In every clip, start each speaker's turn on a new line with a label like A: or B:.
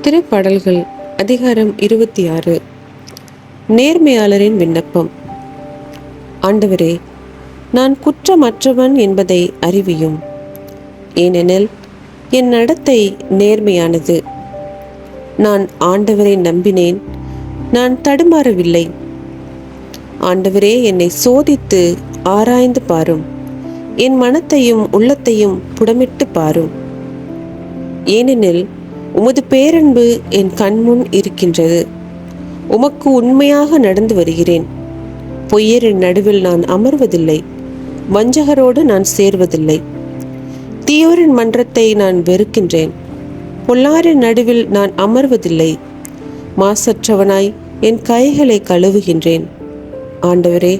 A: திருப்பாடல்கள் அதிகாரம் 26. நேர்மையாளரின் விண்ணப்பம். ஆண்டவரே, நான் குற்றமற்றவன் என்பதை அறிவியும். ஏனெனில் என் நடத்தை நேர்மையானது. நான் ஆண்டவரை நம்பினேன், நான் தடுமாறவில்லை. ஆண்டவரே, என்னை சோதித்து ஆராய்ந்து பாரும். என் மனத்தையும் உள்ளத்தையும் புடமிட்டு பாரும். ஏனெனில் உமது பேரன்பு என் கண்முன் இருக்கின்றது. உமக்கு உண்மையாக நடந்து வருகிறேன். பொய்யரின் நடுவில் நான் அமர்வதில்லை, வஞ்சகரோடு நான் சேர்வதில்லை. தீயோரின் மன்றத்தை நான் வெறுக்கின்றேன். பொல்லாரின் நடுவில் நான் அமர்வதில்லை. மாசற்றவனாய் என் கைகளை கழுவுகின்றேன். ஆண்டவரே,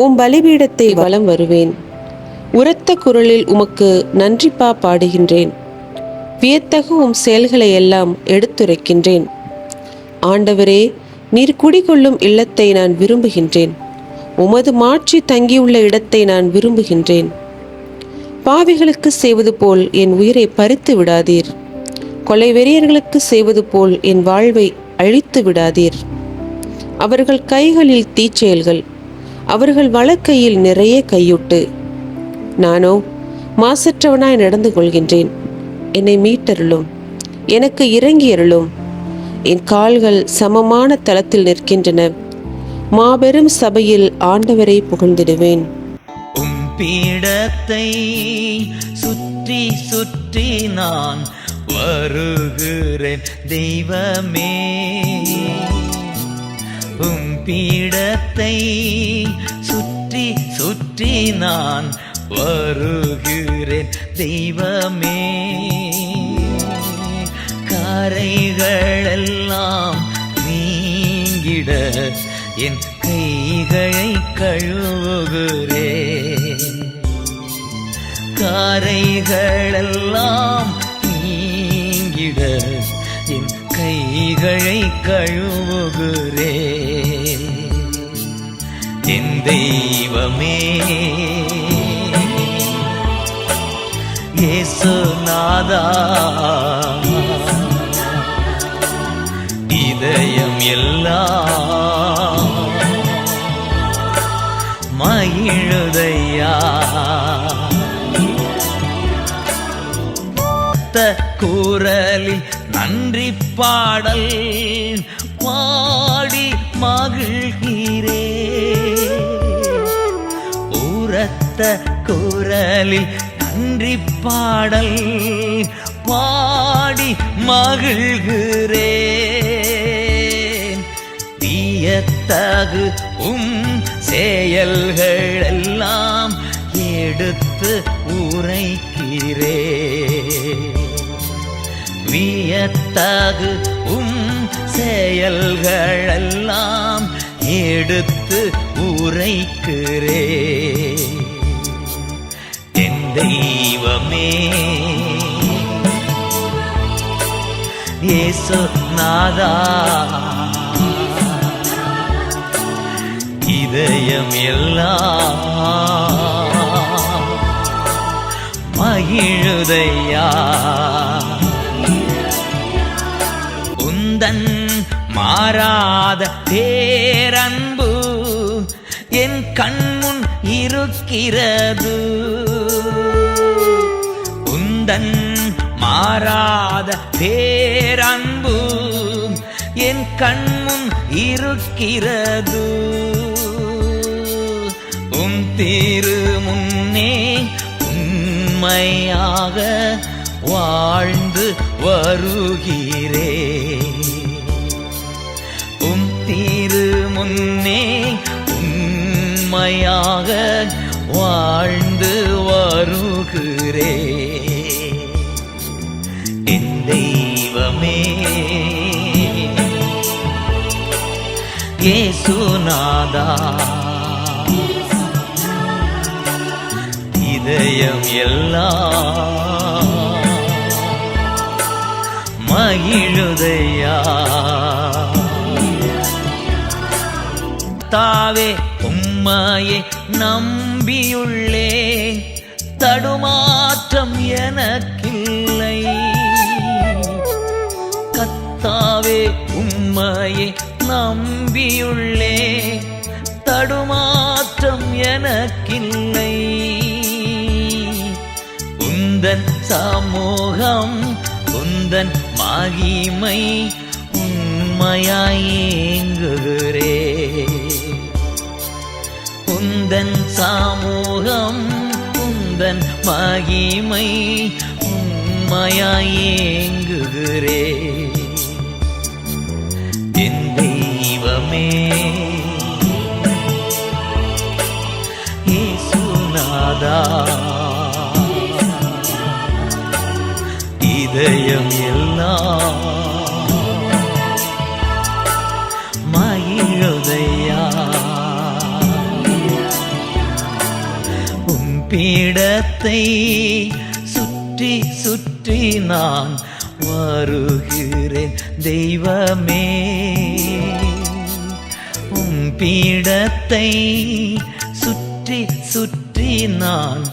A: உம் பலிபீடத்தை வலம் வருவேன். உரத்த குரலில் உமக்கு நன்றிப்பா பாடுகின்றேன். வியத்தகு உம் செயல்களை எல்லாம் எடுத்துரைக்கின்றேன். ஆண்டவரே, நீர் குடிகொள்ளும் இல்லத்தை நான் விரும்புகின்றேன். உமது மாட்சி தங்கியுள்ள இடத்தை நான் விரும்புகின்றேன். பாவிகளுக்கு செய்வது போல் என் உயிரை பறித்து விடாதீர். கொலை வெறியர்களுக்கு செய்வது போல் என் வாழ்வை அழித்து விடாதீர். அவர்கள் கைகளில் தீச்செயல்கள், அவர்கள் வலக்கையில் நிறைய கையுட்டு. நானோ மாசற்றவனாய் நடந்து கொள்கின்றேன். என்னை மீட்டருளும், எனக்கு இறங்கியருளும். என் கால்கள் சமமான தளத்தில் நிற்கின்றன. மாபெரும் சபையில் ஆண்டவரை புகழ்ந்திடுவேன்.
B: உம் பீடத்தை சுற்றி சுற்றி நான் வருகிறேன் தெய்வமே. உம் பீடத்தை சுற்றி சுற்றி நான் வருகிறேன் தெய்வமே. கரைகளெல்லாம் நீங்கிட என் கைகளை கழுவுகிறேன். கரைகளெல்லாம் நீங்கிட என் கைகளை கழுவுகிறேன். என் தெய்வமே, இயேசுநாதா, இதயம் எல்லாம் மகிழுதையா. குரலில் நன்றி பாடல் பாடி மகிழ்கிறே. உரத்த குரலில் நன்றி பாடல் பாடி மகிழ்கிறேன். வியத்தகு உம் செயல்கள் எல்லாம் எடுத்து உரைக்கிறேன். வியத்தகு உம் செயல்கள் எல்லாம் எடுத்து உரைக்கிறேன். என் தெய்வமே, இயேசுநாதா, இதயம் எல்லாம் மகிழுதையா. உந்தன் மாறாத பேரன்பு என் கண்முன் இருக்கிறது. உந்தன் மாறாத பேரன்பு என் கண்முன் இருக்கிறது. உம் திரு முன்னே உண்மையாக வாழ்ந்து வருகிறேன். உம் திரு முன்னே உண்மையாக வாழ்ந்து வருகிறேன். என் தெய்வமே, இயேசுநாதா, இதயம் எல்லாம் மகிழுதையா. தாவே, உம்மையே நம்பியுள்ளே, தடுமாற்றம் எனக்கில்லை. ஆத்மாவே உம்மையே நம்பியுள்ளே, தடுமாற்றம் எனக்கில்லை. உந்தன் சமூகம் உந்தன் மகிமை உண்மையாயேங்குகிறே. உந்தன் சமூகம் உந்தன் மகிமை உண்மையாயேங்குகிறே. என் தெய்வமே இயேசுநாதா, இதயம் எல்லாம் மகிழுதையா. உம் பீடத்தை சுற்றி சுற்றி நான் வருகிறேன் தெய்வமே. உம் பீடத்தை சுற்றி சுற்றி நான்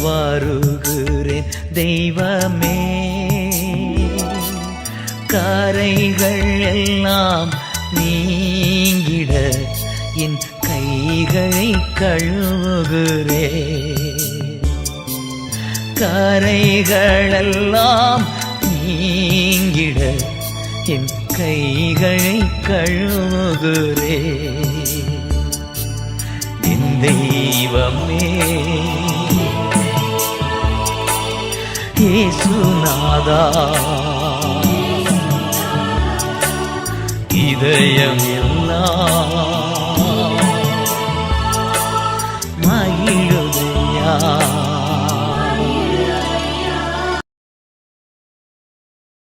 B: வருகிறேன் தெய்வமே. கரைகள் எல்லாம் நீங்கிட என் கைகளை கழுவுகிறேன். கரைகளெல்லாம் நீங்கிட என் கைகளை கழுவுகிறேன். என் தெய்வமே இயேசுநாதா, இதயம் எல்லாம் மகிழுதையா.